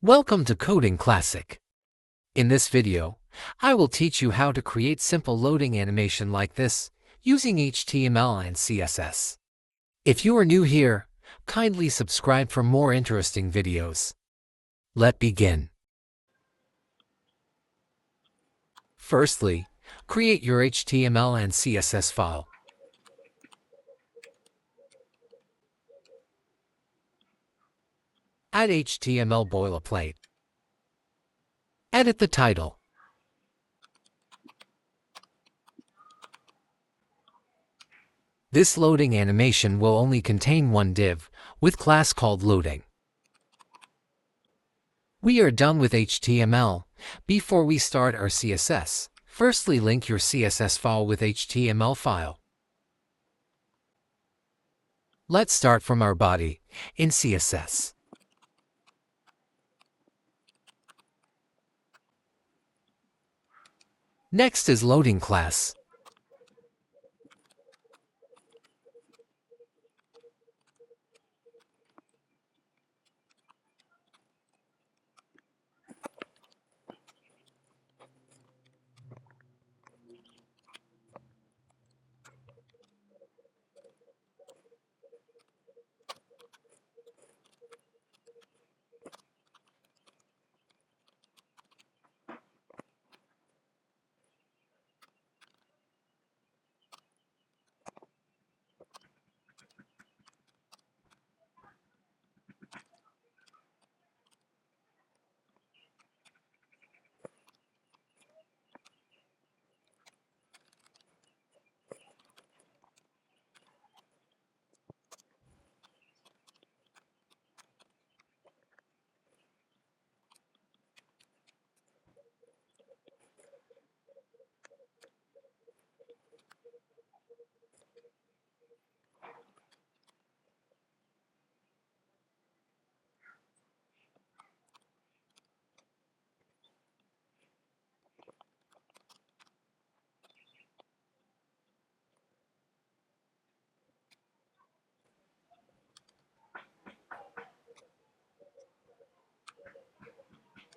Welcome to Coding Classic. In this video, I will teach you how to create simple loading animation like this using HTML and CSS. If you are new here, kindly subscribe for more interesting videos. Let's begin. Firstly, create your HTML and CSS file. Add HTML boilerplate. Edit the title. This loading animation will only contain one div, with class called loading. We are done with HTML. Before we start our CSS, firstly link your CSS file with HTML file. Let's start from our body in CSS. Next is loading class.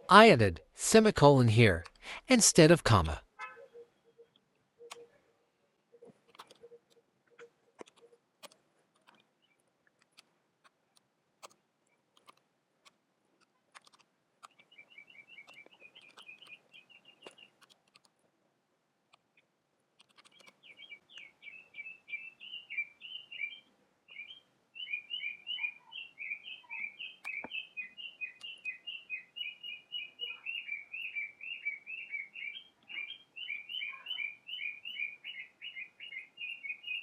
I added semicolon here instead of comma.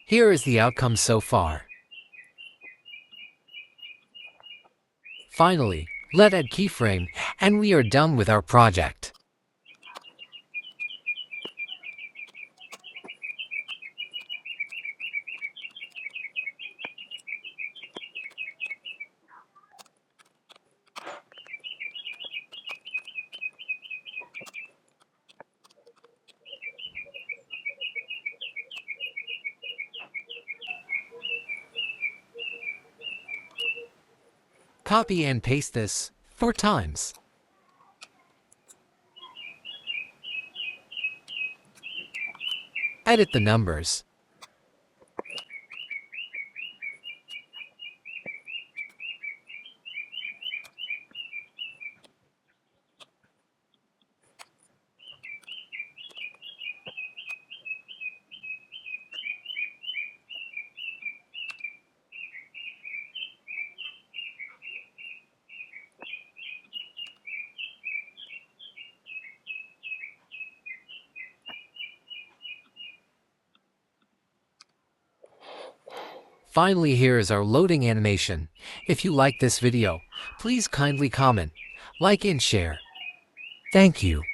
Here is the outcome so far. Finally, let's add keyframe, and we are done with our project. Copy and paste this 4 times. Edit the numbers. Finally, here is our loading animation. If you like this video, please kindly comment, like and share. Thank you.